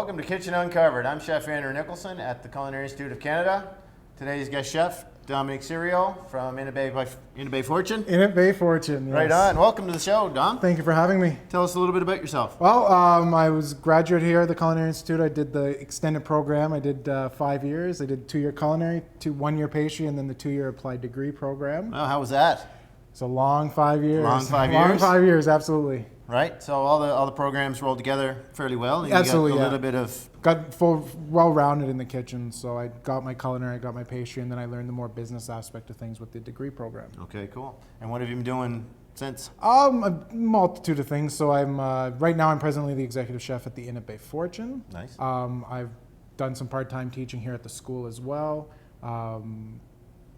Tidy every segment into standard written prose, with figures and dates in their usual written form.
Welcome to Kitchen Uncovered. I'm Chef Andrew Nicholson at the Culinary Institute of Canada. Today's guest chef, Domenic Serio from In a Bay Fortune. In a Bay Fortune, yes. Right on. Welcome to the show, Dom. Thank you for having me. Tell us a little bit about yourself. Well, I was a graduate here at the Culinary Institute. I did the extended program. I did 5 years. I did 2-year culinary, 1-year pastry, and then the 2-year applied degree program. Oh, how was that? It's a long 5 years. Long 5 years? Long 5 years, absolutely. Right. So all the programs rolled together fairly well. And Absolutely, you got a yeah. little bit of Got well-rounded in the kitchen. So I got my culinary, I got my pastry, and then I learned the more business aspect of things with the degree program. Okay, cool. And what have you been doing since? A multitude of things. So I'm right now I'm presently the executive chef at the In a Bay Fortune. Nice. I've done some part-time teaching here at the school as well.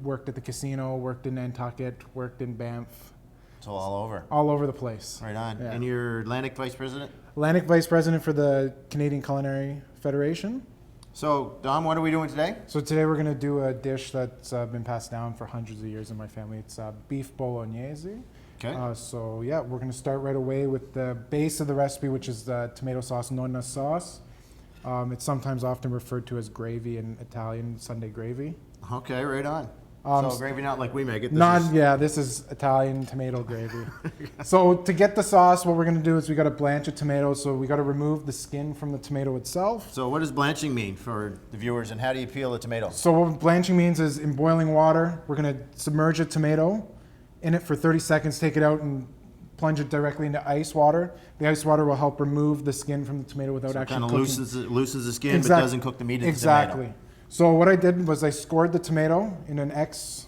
Worked at the casino, worked in Nantucket, worked in Banff. So all over. All over the place. Right on. Yeah. And you're Atlantic Vice President? Atlantic Vice President for the Canadian Culinary Federation. So, Dom, what are we doing today? So today we're going to do a dish that's been passed down for hundreds of years in my family. It's beef bolognese. Okay. So yeah, we're going to start right away with the base of the recipe, which is the tomato sauce, nonna sauce. It's sometimes often referred to as gravy in Italian, Sunday gravy. Okay, right on. So gravy not like we make it. This is Italian tomato gravy. So to get the sauce, what we're going to do is we got to blanch a tomato. So we got to remove the skin from the tomato itself. So what does blanching mean for the viewers, and how do you peel a tomato? So what blanching means is in boiling water, we're going to submerge a tomato in it for 30 seconds, take it out and plunge it directly into ice water. The ice water will help remove the skin from the tomato without actually Kind of cooking. loosens the skin, but doesn't cook the meat of the Exactly. tomato. So what I did was I scored the tomato in an X.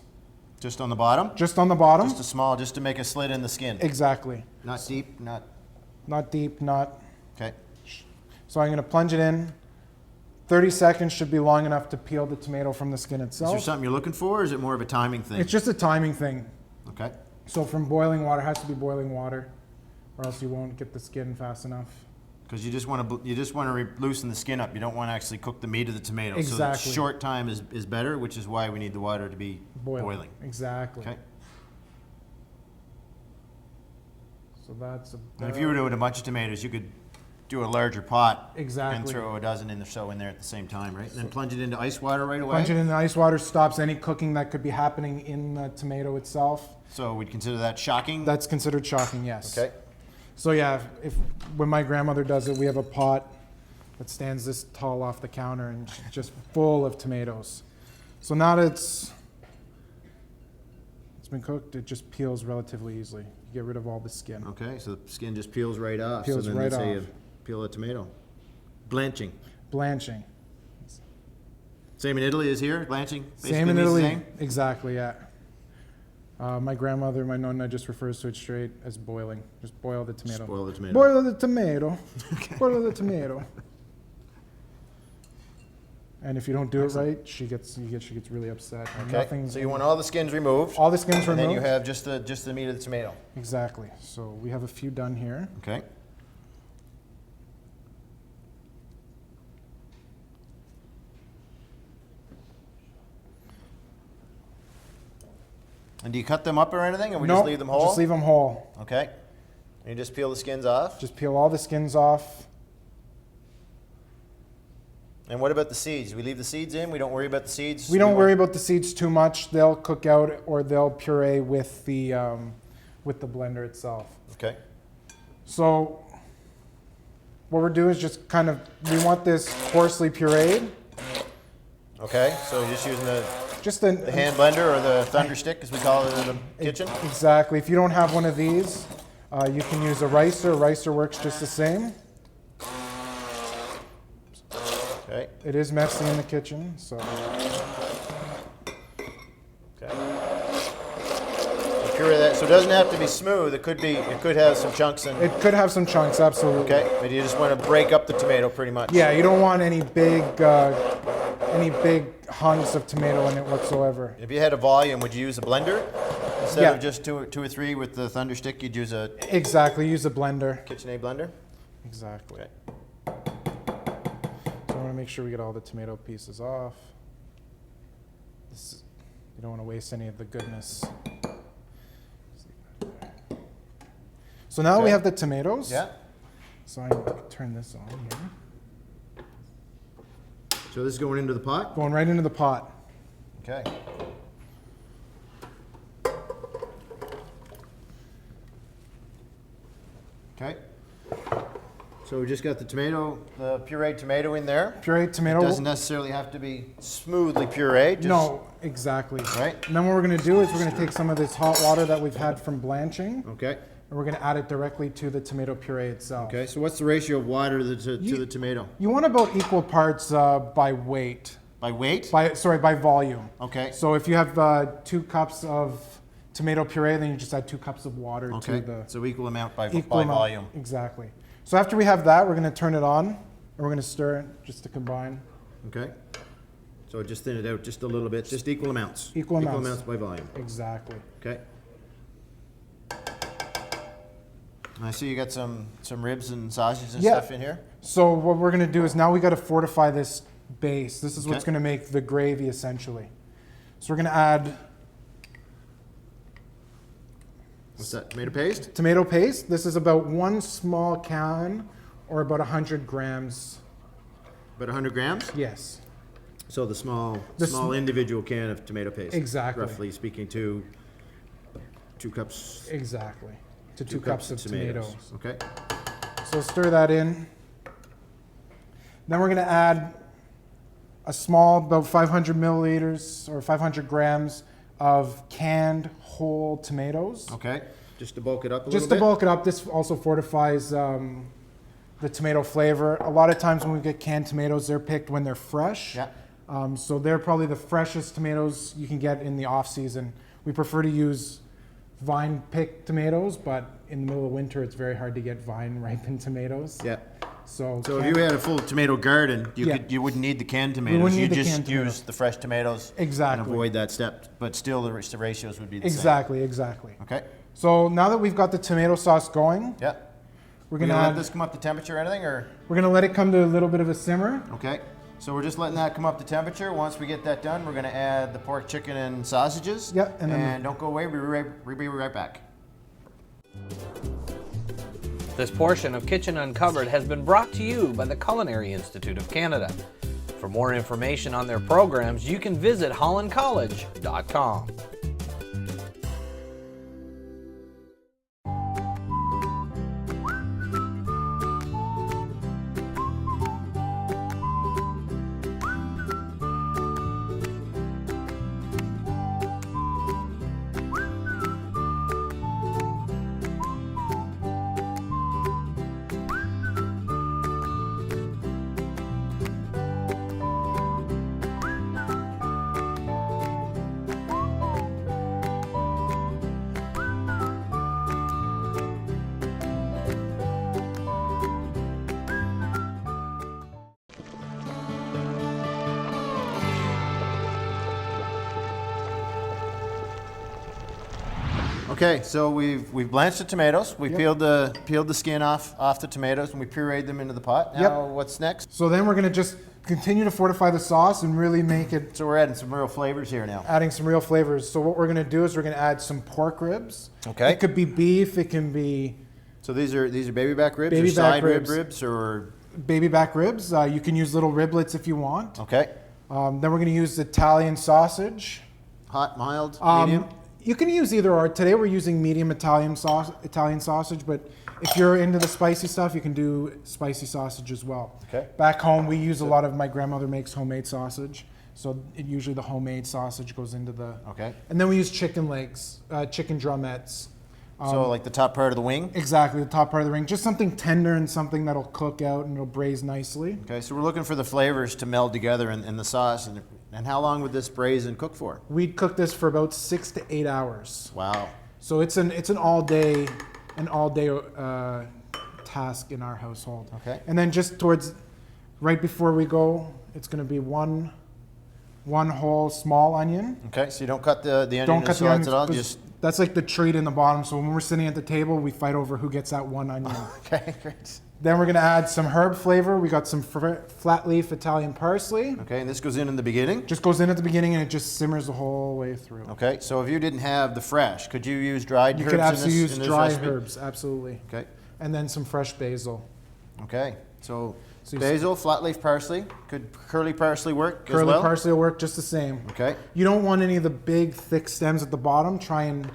Just on the bottom? Just on the bottom. Just to make a slit in the skin. Exactly. Not deep, not... Not deep, not... Okay. So I'm going to plunge it in. 30 seconds should be long enough to peel the tomato from the skin itself. Is there something you're looking for, or is it more of a timing thing? It's just a timing thing. Okay. So from boiling water, it has to be boiling water, or else you won't get the skin fast enough. Because you just want to loosen the skin up. You don't want to actually cook the meat of the tomato. Exactly. So short time is better, which is why we need the water to be boiling. Exactly. Okay. So that's And if you were doing a bunch of tomatoes, you could do a larger pot. Exactly. And throw a dozen in there at the same time, right? And then plunge it into ice water right away. Plunge it in the ice water, stops any cooking that could be happening in the tomato itself. So we'd consider that shocking? That's considered shocking, yes. Okay. So yeah, when my grandmother does it, we have a pot that stands this tall off the counter and just full of tomatoes. So now that it's been cooked, it just peels relatively easily. You get rid of all the skin. Okay, so the skin just peels right off. Peels so then right let's say off. you peel a tomato. Blanching. Blanching. Same in Italy as here, blanching? Same in means the Italy. same? Exactly, yeah. My grandmother, my nonna, just refers to it straight as boiling. Just boil the tomato. Just boil the tomato. Boil the tomato. Boil the tomato. And if you don't do it right, she gets really upset. Okay. So you want all the skins removed. All the skins removed. And then you have just the meat of the tomato. Exactly. So we have a few done here. Okay. And do you cut them up or anything, or we just leave them whole? Just leave them whole. Okay. And you just peel the skins off? Just peel all the skins off. And what about the seeds? We leave the seeds in? We don't worry about the seeds? We don't worry about the seeds too much. They'll cook out or they'll puree with the blender itself. Okay. So what we're doing is just we want this coarsely pureed. Okay, so you're just using the hand blender or the thunder stick, as we call it in the kitchen? Exactly. If you don't have one of these, you can use a ricer. A ricer works just the same. Okay. It is messy in the kitchen, so. Okay. Puree that, so it doesn't have to be smooth. It could have some chunks in. It could have some chunks, absolutely. Okay, but you just want to break up the tomato pretty much. Yeah, you don't want any big hunks of tomato in it whatsoever. If you had a volume, would you use a blender instead of just two or three with the thunder stick? You'd use a use a blender. KitchenAid blender. Exactly. Okay. So I want to make sure we get all the tomato pieces off. You don't want to waste any of the goodness. So now we have the tomatoes. Yeah. So I can turn this on here. So this is going into the pot? Going right into the pot. Okay. Okay. So we just got the pureed tomato in there. Pureed tomato. It doesn't necessarily have to be smoothly pureed. Just, No, exactly. Right. And then what we're going to do is we're going to take some of this hot water that we've had from blanching, Okay. and we're going to add it directly to the tomato puree itself. Okay. So what's the ratio of water to the tomato? You want about equal parts by weight. By weight? By volume. Okay. So if you have 2 cups of tomato puree, then you just add 2 cups of water Okay. to the So equal amount by equal amount. volume. Exactly. So after we have that, we're going to turn it on, and we're going to stir it just to combine. Okay. So just thin it out just a little bit, just equal amounts. Equal amounts. Equal amounts by volume. Exactly. Okay. I see you got some ribs and sausages and Yeah. stuff in here. So what we're going to do is now we got to fortify this base. This is what's Okay. going to make the gravy essentially. So we're going to add What's that? Tomato paste? tomato paste. This is about 1 small can, or about 100 grams. About 100 grams? Yes. So the small The individual can of tomato paste. Exactly. Roughly speaking, 2 cups. Exactly. To 2 cups of tomatoes. Okay. So stir that in. Then we're going to add a small, about 500 milliliters or 500 grams of canned whole tomatoes. Okay. Just to bulk it up a Just little to bit. bulk it up, this also fortifies the tomato flavor. A lot of times when we get canned tomatoes, they're picked when they're fresh. Yeah. So they're probably the freshest tomatoes you can get in the off season. We prefer to use vine picked tomatoes, but in the middle of winter, it's very hard to get vine ripened tomatoes. Yeah. So So if you had a full tomato garden, Yeah. you wouldn't need the canned tomatoes. wouldn't You need the just canned use tomatoes. the fresh tomatoes Exactly. and avoid that step. But still, the ratios would be the Exactly. same. Okay. So now that we've got the tomato sauce going, Yeah. we're We're gonna gonna add, let this come up to temperature or anything, or we're gonna let it come to a little bit of a simmer. okay. So we're just letting that come up to temperature. Once we get that done, we're gonna add the pork, chicken, and sausages. Yeah, and And, then- don't go away. We'll be right back. This portion of Kitchen Uncovered has been brought to you by the Culinary Institute of Canada. For more information on their programs, you can visit hollandcollege.com. Okay, so we've blanched the tomatoes. We Yep. peeled the skin off the tomatoes, and we pureed them into the pot. Now what's next? So then we're gonna just continue to fortify the sauce and really make it, So we're adding some real flavors here now. adding some real flavors. So what we're gonna do is we're gonna add some pork ribs. Okay. It could be beef, it can be So these are baby back ribs, Baby or side back rib ribs. ribs, or baby back ribs. You can use little riblets if you want. okay, Then we're gonna use Italian sausage. hot, mild, medium. You can use either or. Today we're using medium Italian sausage, but if you're into the spicy stuff, you can do spicy sausage as well. Okay. Back home, we use a lot of, my grandmother makes homemade sausage, so usually the homemade sausage goes into the. Okay. And then we use chicken legs, chicken drumettes. So like the top part of the wing. Exactly, the top part of the ring. Just something tender and something that'll cook out and it'll braise nicely. Okay, so we're looking for the flavors to meld together in the sauce, and how long would this braise and cook for? We'd cook this for about 6 to 8 hours. Wow. So it's an all day task in our household. Okay. And then just towards right before we go, it's going to be one whole small onion. Okay, so you don't cut the onion Don't into cut the slides onions. at all. 'Cause Just that's like the treat in the bottom. So when we're sitting at the table, we fight over who gets that one onion. okay, great. Then we're going to add some herb flavor. We got some flat leaf Italian parsley. Okay, and this goes in the beginning. Just goes in at the beginning and it just simmers the whole way through. Okay, so if you didn't have the fresh, could you use dried You herbs could in absolutely this, use in this dry recipe? herbs, absolutely. Okay, And then some fresh basil. okay. So So you Basil, flat leaf parsley. Could curly parsley work as curly well? parsley will work just the same. Okay. You don't want any of the big, thick stems at the bottom. Try and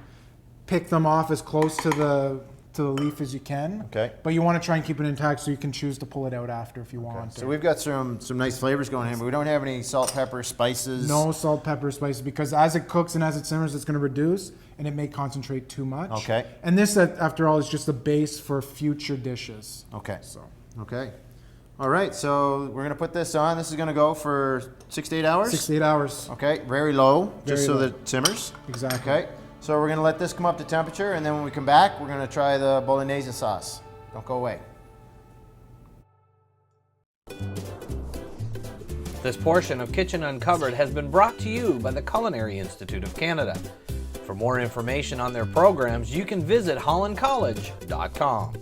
pick them off as close to the leaf as you can. Okay. But you want to try and keep it intact so you can choose to pull it out after if you want. So we've got some nice flavors going in, but we don't have any salt, pepper, spices. No salt, pepper, spices, because as it cooks and as it simmers, it's going to reduce and it may concentrate too much. Okay. And this, after all, is just a base for future dishes. Okay. So Okay. All right, so we're gonna put this on. This is gonna go for 6 to 8 hours? 6 to 8 hours. Okay, very low, just Very so low. that it simmers. Exactly. Okay, so we're gonna let this come up to temperature, and then when we come back, we're gonna try the bolognese sauce. Don't go away. This portion of Kitchen Uncovered has been brought to you by the Culinary Institute of Canada. For more information on their programs, you can visit hollandcollege.com.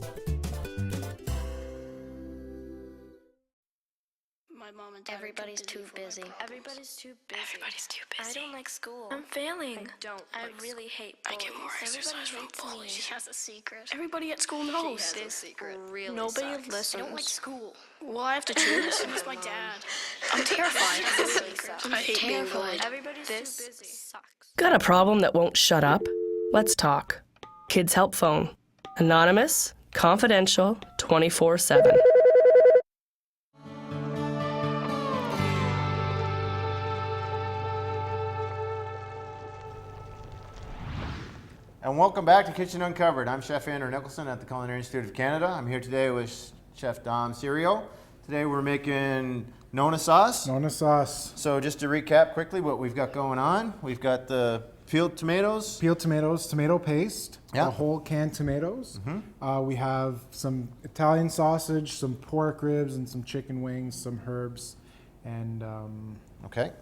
Everybody's too busy. Everybody's too busy. Everybody's too busy. I don't like school. I'm failing. I don't. I like really school. hate I bullies. get more exercise from bullies. She has a secret. Everybody at school knows. She has a This secret. really Nobody sucks. listens. I don't like school. Well, I have to choose. It's my dad. I'm She has a terrified. secret. I hate being Terrified. bullied. Everybody's This too busy. sucks. Got a problem that won't shut up? Let's talk. Kids Help Phone. Anonymous, confidential, 24/7. And welcome back to Kitchen Uncovered. I'm Chef Andrew Nicholson at the Culinary Institute of Canada. I'm here today with Chef Dom Serio. Today we're making Nona sauce. Nona sauce. So just to recap quickly what we've got going on, we've got the peeled tomatoes. Peeled tomatoes, tomato paste, Yeah. the whole canned tomatoes. We have some Italian sausage, some pork ribs, and some chicken wings, some herbs, and Okay.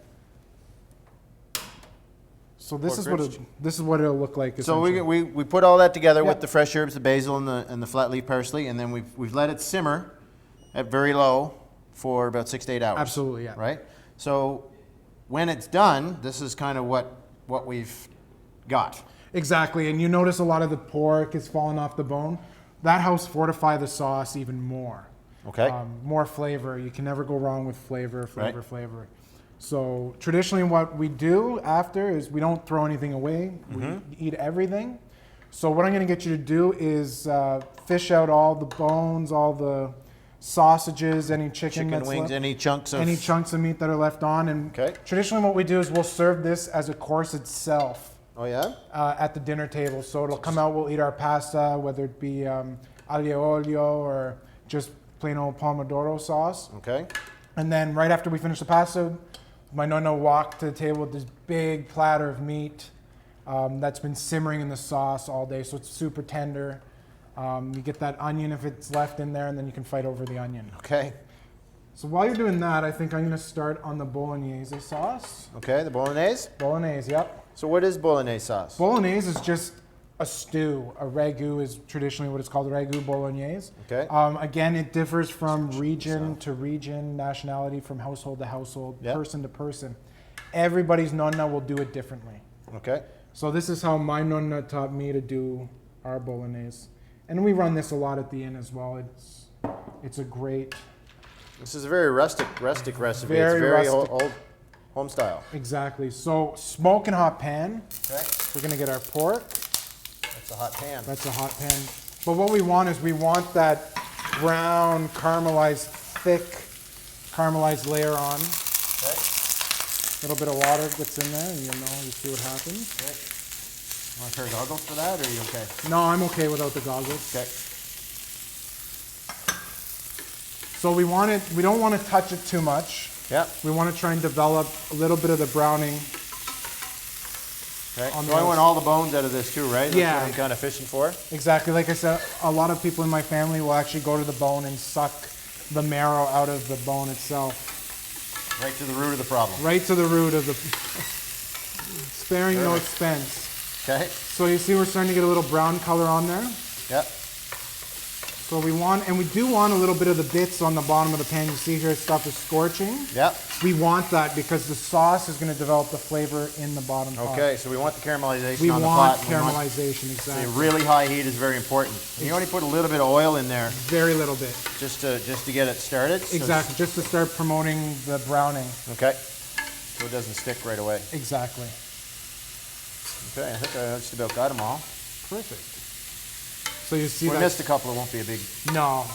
so this Pork is what ribs. this is what it'll look like. So essentially. we put all that together with Yep. the fresh herbs, the basil, and the flat leaf parsley, and then we've let it simmer at very low for about 6 to 8 hours. Absolutely, yeah. Right. So when it's done, this is kind of what we've got. Exactly, and you notice a lot of the pork is falling off the bone. That helps fortify the sauce even more. Okay. More flavor. You can never go wrong with flavor. Right. So traditionally what we do after is we don't throw anything away. Mm-hmm. We eat everything. So what I'm going to get you to do is fish out all the bones, all the sausages, any chicken that's wings, left, any chunks of any chunks of meat that are left on. And Okay. traditionally what we do is we'll serve this as a course itself. Oh yeah. At the dinner table. So it'll come out, we'll eat our pasta, whether it be aglio olio or just plain old pomodoro sauce. Okay. And then right after we finish the pasta, my nonna will walk to the table with this big platter of meat that's been simmering in the sauce all day. So it's super tender. You get that onion if it's left in there, and then you can fight over the onion. Okay. So while you're doing that, I think I'm going to start on the bolognese sauce. Okay. The bolognese. Bolognese, yep. So what is bolognese sauce? Bolognese is just a stew. A ragu is traditionally what it's called, ragu bolognese. Okay. Again, it differs from region to region, nationality, from household to household, Yep. person to person. Everybody's nonna will do it differently. Okay. So this is how my nonna taught me to do our bolognese. And we run this a lot at the inn as well. It's a great, This is a very rustic recipe. Very it's very rustic. old home style. exactly. So smoking hot pan, Okay. we're gonna get our pork. That's a hot pan. That's a hot pan. But what we want is we want that brown caramelized, thick caramelized layer on. Okay. A little bit of water gets in there and you see what happens. Okay. Want a pair of goggles for that, or are you okay? No, I'm okay without the goggles. Okay. So we don't want to touch it too much. Yeah. We want to try and develop a little bit of the browning. Okay. On So the I want outs- all the bones out of this too, right? That's Yeah. what I'm kind of fishing for. Exactly. Like I said, a lot of people in my family will actually go to the bone and suck the marrow out of the bone itself. Right to the root of the problem. Right to the root of the... Sparing no expense. Okay. So you see we're starting to get a little brown color on there. Yep. So we want, and we do want a little bit of the bits on the bottom of the pan. You see here, stuff is scorching. Yep. We want that because the sauce is going to develop the flavor in the bottom pot. Okay, so we want the caramelization We on the want pot. and we want- caramelization, A exactly. really high heat is very important. And you only put a little bit of oil in there Very little bit. just to get it started. So- Exactly, just to start promoting the browning. Okay. So it doesn't stick right away. Exactly. Okay, I think I just about got them all. Perfect. So you see If we that? missed a couple, it won't be a big. No.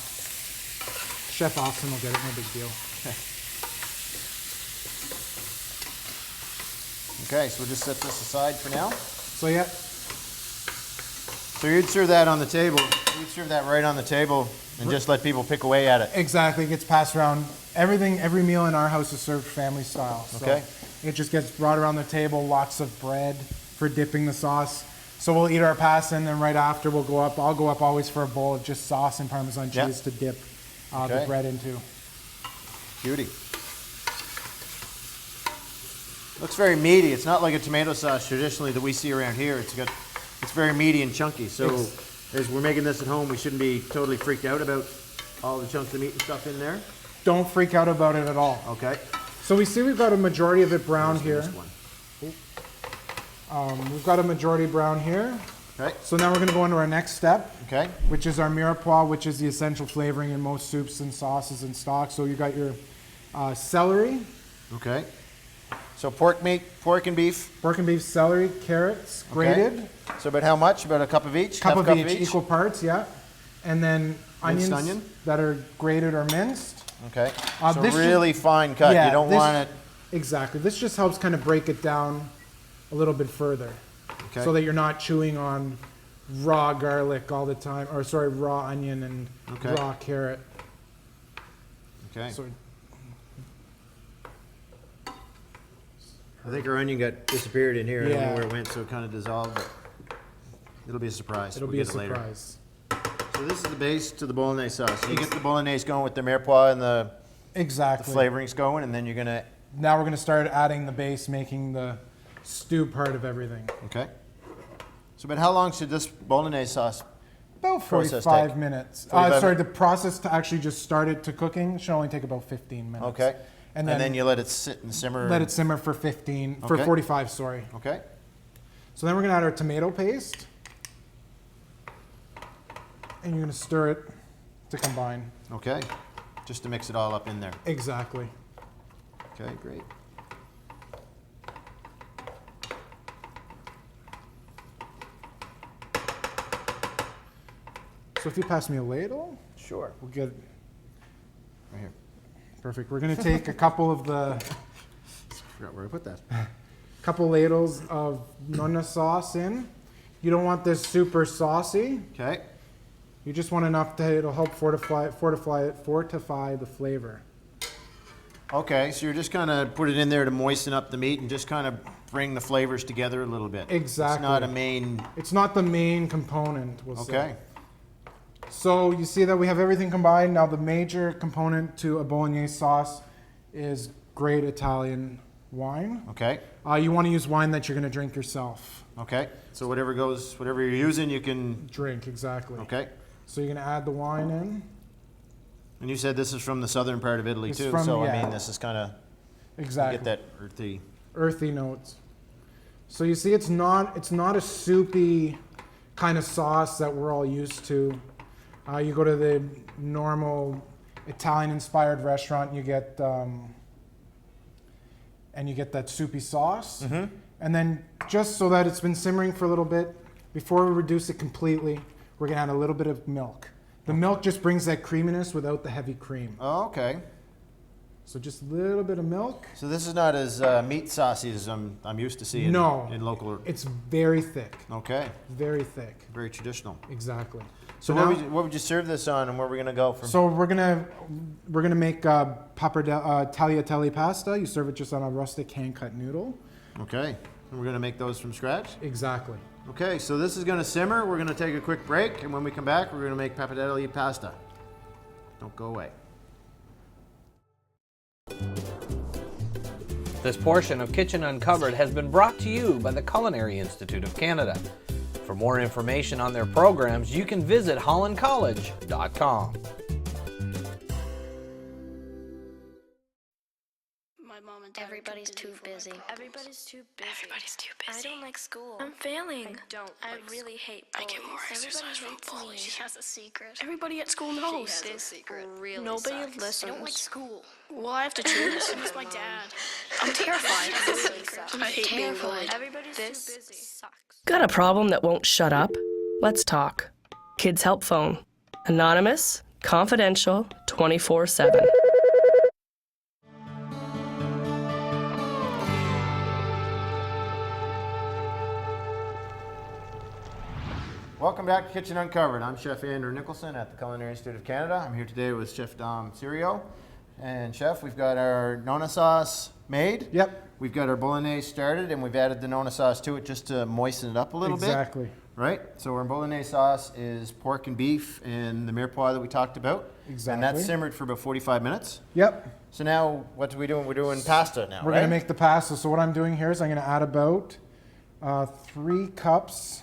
Chef Austin will get it, no big deal. Okay, so we'll just set this aside for now. So yeah, So you'd serve that on the table. You'd serve that right on the table and just let people pick away at it. exactly. It gets passed around. Every meal in our house is served family style. So Okay. it just gets brought around the table, lots of bread for dipping the sauce. So we'll eat our pasta and then right after I'll go up always for a bowl of just sauce and Parmesan Yeah. cheese to dip the Okay. bread into. Beauty. Looks very meaty. It's not like a tomato sauce traditionally that we see around here. It's very meaty and chunky. So as we're making this at home, we shouldn't be totally freaked out about all the chunks of meat and stuff in there. Don't freak out about it at all. Okay. So we see we've got a majority of it brown here. This one. We've got a majority brown here. Okay. So now we're going to go into our next step, Okay. which is our mirepoix, which is the essential flavoring in most soups and sauces and stock. So you got your celery, Okay. So pork and beef. pork and beef, celery, carrots, Okay. grated, So about how much? About a cup of each? cup Half of each, equal parts, yeah. And then Minced onions onion? that are grated or minced. Okay. So this really fine cut. Yeah, You don't this- want it. Exactly. This just helps kind of break it down a little bit further. Okay. So that you're not chewing on raw garlic all the time, or sorry, raw onion and Okay. raw carrot. Okay. So I think our onion got disappeared in here. I don't Yeah. know where it went, so it kind of dissolved. But it'll be a surprise. it'll We'll be a get it later. surprise. So this is the base to the bolognese sauce. So you get the bolognese going with the mirepoix and the Exactly. flavorings going, and then you're gonna. Now we're going to start adding the base, making the stew part of everything. Okay. So, but how long should this bolognese sauce? About Process 45 take. minutes. 45 Sorry, the process to actually just start it to cooking should only take about 15 minutes. Okay. And And then, then you let it sit and simmer. let it simmer for 15, for Okay. 45, sorry. Okay. So then we're going to add our tomato paste. And you're going to stir it to combine. Okay. Just to mix it all up in there. Exactly. Okay, great. So if you pass me a ladle, Sure. we'll get Right here. perfect. We're going to take a couple of the Forgot where I put that. couple ladles of nonna sauce in. You don't want this super saucy. Okay. You just want enough that it'll help fortify the flavor. Okay, so you're just kind of put it in there to moisten up the meat and just kind of bring the flavors together a little bit. Exactly. It's not a main. It's not the main component, we'll say. Okay. So you see that we have everything combined. Now the major component to a bolognese sauce is great Italian wine. Okay. You want to use wine that you're going to drink yourself. Okay. So whatever you're using, you can. Drink, exactly. Okay. So you're going to add the wine in. And you said this is from the southern part of Italy It's too. from- So I yeah. mean, this is kind of Exactly. get that earthy. Earthy notes. So you see it's not a soupy kind of sauce that we're all used to. You go to the normal Italian-inspired restaurant, and you get that soupy sauce. Mm-hmm. And then just so that it's been simmering for a little bit, before we reduce it completely, we're gonna add a little bit of milk. The milk just brings that creaminess without the heavy cream. Oh, okay. So just a little bit of milk. So this is not as meat saucy as I'm used to seeing No. in local. It's very thick, Okay. very thick. Very traditional. Exactly. So now- what would you serve this on, and where are we gonna go from? So we're gonna make tagliatelle pasta. You serve it just on a rustic hand-cut noodle. Okay. And we're gonna make those from scratch. Exactly. Okay. So this is gonna simmer. We're gonna take a quick break, and when we come back, we're gonna make pappardelle pasta. Don't go away. This portion of Kitchen Uncovered has been brought to you by the Culinary Institute of Canada. For more information on their programs, you can visit hollandcollege.com. My mom and dad. Everybody's too busy. Everybody's too busy. Everybody's too I busy. don't like school. I'm failing. I don't. I really hate I bullies. get more exercise from bullies. She has a secret. Everybody at school knows. has a This secret. really Nobody sucks. listens. I don't like school. Well, I have to choose. It's my dad. I'm terrified. I hate being bullied. Terrified. Everybody's This too busy. Sucks. Got a problem that won't shut up? Let's talk. Kids Help Phone. Anonymous, confidential, 24/7. Welcome back to Kitchen Uncovered. I'm Chef Andrew Nicholson at the Culinary Institute of Canada. I'm here today with Chef Dom Serio. And Chef, we've got our Nona sauce made. Yep. We've got our bolognese started, and we've added the Nona sauce to it just to moisten it up a little bit. Exactly. Right? So our bolognese sauce is pork and beef and the mirepoix that we talked about. Exactly. And that's simmered for about 45 minutes. Yep. So now, what are we doing? We're doing pasta now, We're right? going to make the pasta. So what I'm doing here is I'm going to add about 3 cups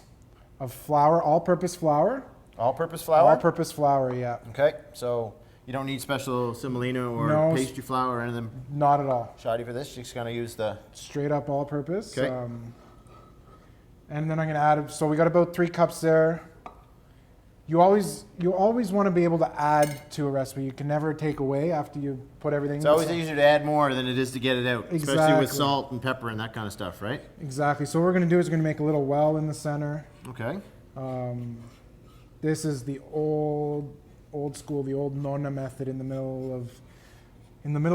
of flour, all-purpose flour. All-purpose flour? All-purpose flour, yeah. Okay, so you don't need special semolina or No. pastry flour or anything Not at all. shoddy for this. You're just going to use the... Straight up all-purpose. Okay. And then I'm going to add, so we got about 3 cups there. You always want to be able to add to a recipe. You can never take away after you put everything. It's always easier to add more than it is to get it out, especially with Exactly. salt and pepper and that kind of stuff, right? Exactly. So what we're going to do is we're going to make a little well in the center. Okay. This is the old school, the old nonna method in the middle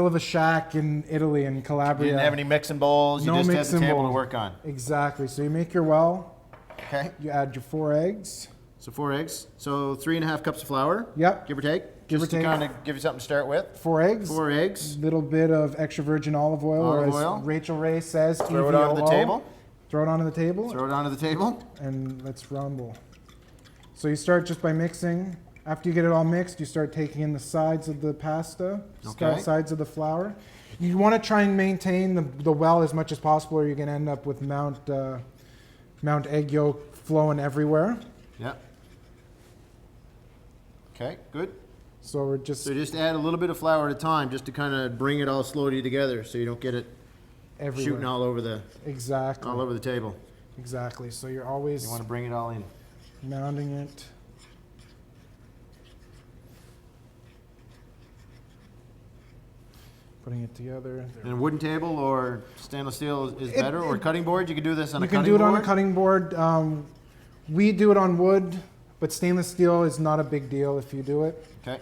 of a shack in Italy, in You Calabria. didn't have any mixing bowls. You No just had the mixing table to bowl. work on. Exactly. So you make your well. Okay. You add your 4 eggs. So 4 eggs. So 3.5 cups of flour. Yep. Give or take. Give or Just to take. kind of give you something to start with. 4 eggs. 4 eggs. Little bit of extra virgin olive oil, or Olive as oil. Rachel Ray says, Throw it onto the EVOO. table. Throw it onto the table, Throw it onto the table. and let's rumble. So you start just by mixing. After you get it all mixed, you start taking in the sides of the pasta, Okay. sides of the flour. You want to try and maintain the well as much as possible, or you're going to end up with Mount egg yolk flowing everywhere. Yeah. Okay, good. So we're just So just add a little bit of flour at a time just to kind of bring it all slowly together so you don't get it everywhere. shooting all over the Exactly. table. Exactly. So you're always You want to bring it all in. mounding it. Putting it together. There. And a wooden table or stainless steel is better, or cutting board. You can do this on a You cutting can do it board. on a cutting board. We do it on wood, but stainless steel is not a big deal if you do it. Okay.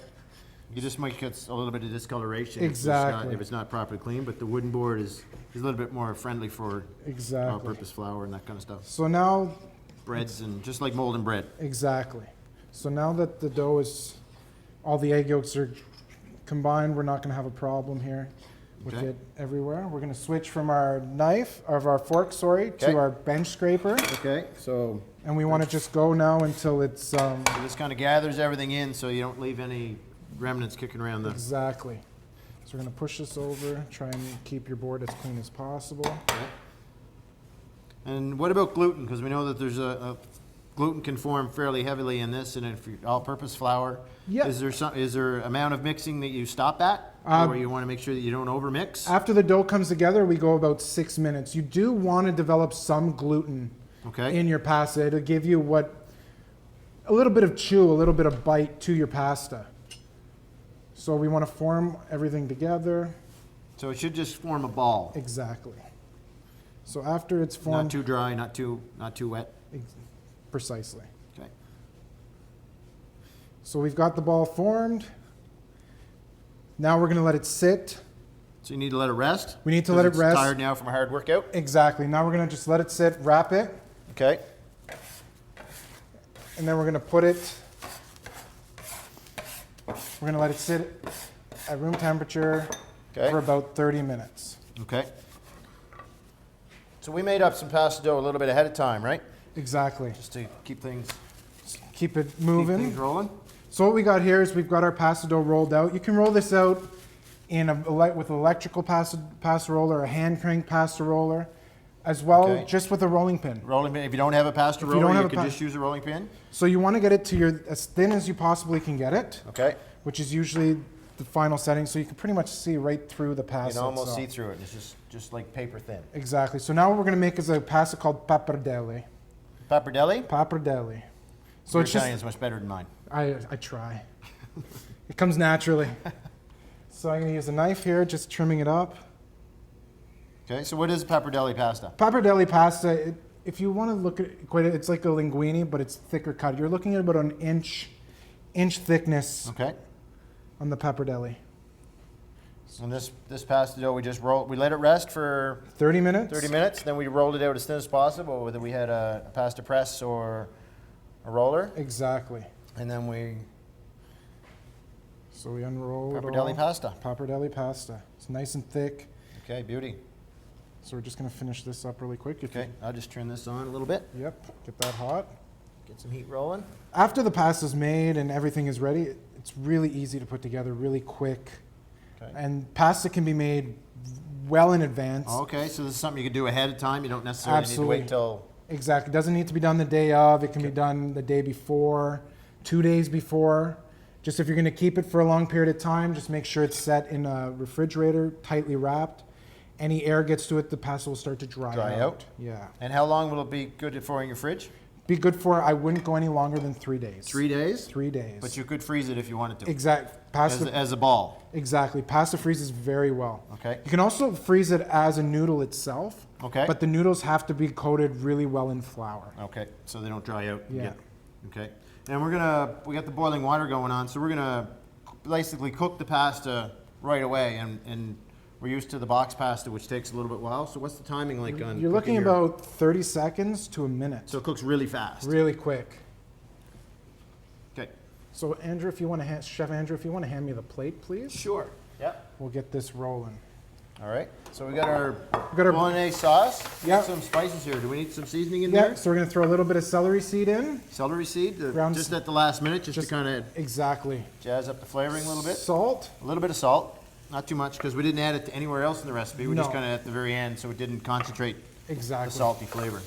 You just might get a little bit of discoloration Exactly. if it's not properly clean, but the wooden board is a little bit more friendly for Exactly. all-purpose flour and that kind of stuff. So now, Breads and just like molding bread. exactly. So now that the dough is, all the egg yolks are combined, we're not going to have a problem here with Okay. it everywhere. We're going to switch from our fork, Okay. to our bench scraper. Okay, so And we want to just go now until it's this kind of gathers everything in so you don't leave any remnants kicking around the... exactly. So we're going to push this over, try and keep your board as clean as possible. And what about gluten? Because we know that there's a gluten can form fairly heavily in this, and if you're all-purpose flour, Yeah. is there amount of mixing that you stop at, or you want to make sure that you don't overmix? After the dough comes together, we go about 6 minutes. You do want to develop some gluten Okay. in your pasta. It'll give you a little bit of chew, a little bit of bite to your pasta. So we want to form everything together. So it should just form a ball, Exactly. So after it's not formed, too dry, not too wet. precisely. Okay. So we've got the ball formed. Now we're going to let it sit. So you need to let it rest. We need to 'Cause let it it's rest. Tired now from a hard workout. Exactly. Now we're going to just let it sit, wrap it, Okay. and then we're going to put it, we're going to let it sit at room temperature Okay. for about 30 minutes. Okay. So we made up some pasta dough a little bit ahead of time, right? Exactly. Just to keep things Keep it keep moving. things rolling. So what we got here is we've got our pasta dough rolled out. You can roll this out with an electrical pasta roller, a hand crank pasta roller. as well, Okay. just with a rolling pin. Rolling pin. If you don't have a pasta you roller, don't you have a can pa- just use a rolling pin. So you want to get it to as thin as you possibly can get it, Okay. which is usually the final setting, so you can pretty much see right through the You pasta. can almost itself. see through it. It's just like paper thin. Exactly. So now what we're going to make is a pasta called pappardelle. Pappardelle? Pappardelle. So Your it's just, Italian's much better than mine. I try. It comes naturally. So I'm going to use a knife here, just trimming it up. Okay, so what is pappardelle pasta? Pappardelle pasta, if you want to look at it, it's like a linguine, but it's thicker cut. You're looking at about an inch thickness Okay. on the pappardelle. And this pasta dough, we let it rest for 30 minutes. 30 minutes, then we rolled it out as thin as possible, whether we had a pasta press or a roller, Exactly. and then we So we unroll it pappardelle all. pasta. Pappardelle pasta. It's nice and thick. Okay, beauty. So we're just going to finish this up really quick. Okay, I'll just turn this on a little bit, Yep. Get that hot. get some heat rolling. After the pasta's made and everything is ready, it's really easy to put together, really quick. Okay. And pasta can be made well in advance. Okay, so this is something you could do ahead of time. You don't necessarily Absolutely. need to wait till. Exactly. Doesn't need to be done the day of. It can be done the day before, 2 days before. Just if you're going to keep it for a long period of time, just make sure it's set in a refrigerator, tightly wrapped. Any air gets to it, the pasta will start to dry out? Yeah. And how long will it be good for in your fridge? Be good for, I wouldn't go any longer than 3 days. 3 days? 3 days. But you could freeze it if you wanted to. Exact. Pasta. As a ball. Exactly. Pasta freezes very well. Okay. You can also freeze it as a noodle itself. Okay. But the noodles have to be coated really well in flour. Okay, so they don't dry out. and Yeah. Okay. And we got the boiling water going on, so we're gonna basically cook the pasta right away, and we're used to the box pasta, which takes a little bit while. So what's the timing like on? You're looking cooking your- about 30 seconds to a minute. So it cooks really fast. Really quick. Okay. So Andrew, Chef Andrew, if you want to hand me the plate, please. Sure. Yep. We'll get this rolling. All right. So we got our got our- bolognese sauce. We Yep. got some spices here. Do we need some seasoning in Yeah, there? so we're going to throw a little bit of celery seed in. Celery seed, Ground just s- at the last minute, just to Just kind of Exactly. jazz up the flavoring a little bit. Salt. A little bit of salt, not too much, because we didn't add it to anywhere else in the recipe. We just No. kind of at the very end, so it didn't concentrate Exactly. the salty flavor.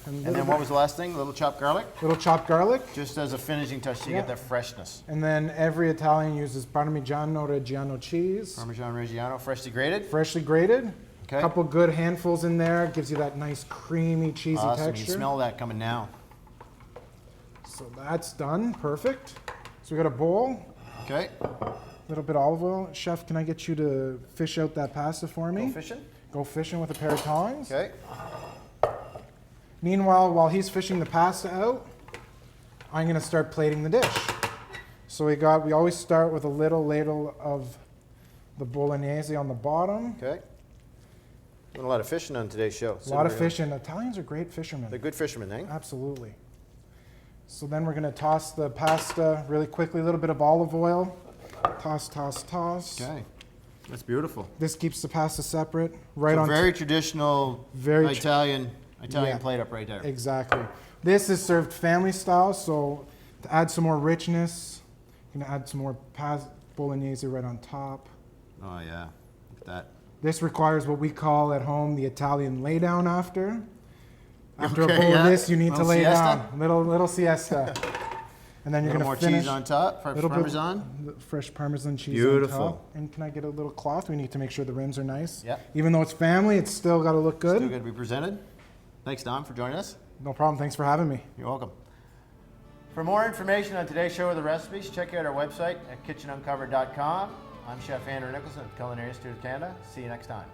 And And then what was the last thing? A little chopped garlic, Little chopped garlic. just as a finishing touch to Yeah. get that freshness. And then every Italian uses Parmigiano Reggiano cheese. Parmesan Reggiano, freshly grated. Freshly grated. Okay. A couple good handfuls in there. Gives you that nice creamy, cheesy Awesome. You texture. can smell that coming now. So that's done. Perfect. So we got a bowl. Okay. A little bit of olive oil. Chef, can I get you to fish out that pasta for me? Go fishing. Go fishing with a pair of tongs. Okay. Meanwhile, while he's fishing the pasta out, I'm going to start plating the dish. So we always start with a little ladle of the bolognese on the bottom. Okay. Doing a lot of fishing on today's show. A lot of fishing. Italians are great fishermen. They're good fishermen, eh? Absolutely. So then we're going to toss the pasta really quickly, a little bit of olive oil. Toss, toss, toss. Okay. That's beautiful. This keeps the pasta separate. Right So on. very traditional Very tr- Italian Yeah. plate up right there. Exactly. This is served family style, so to add some more richness, you can add some more bolognese right on top. Oh yeah. Look at that. This requires what we call at home the Italian lay down after. After Okay, a bowl yeah. of this, you need to Little lay siesta? down. Little siesta. And then A you're little going more to finish. cheese on top, fresh little bit- Parmesan. Fresh Parmesan cheese Beautiful. on top. And can I get a little cloth? We need to make sure the rims are nice. Yeah. Even though it's family, it's still got to look good. Still good to be presented. Thanks, Dom, for joining us. No problem. Thanks for having me. You're welcome. For more information on today's show or the recipes, check out our website at kitchenuncovered.com. I'm Chef Andrew Nicholson at the Culinary Institute of Canada. See you next time.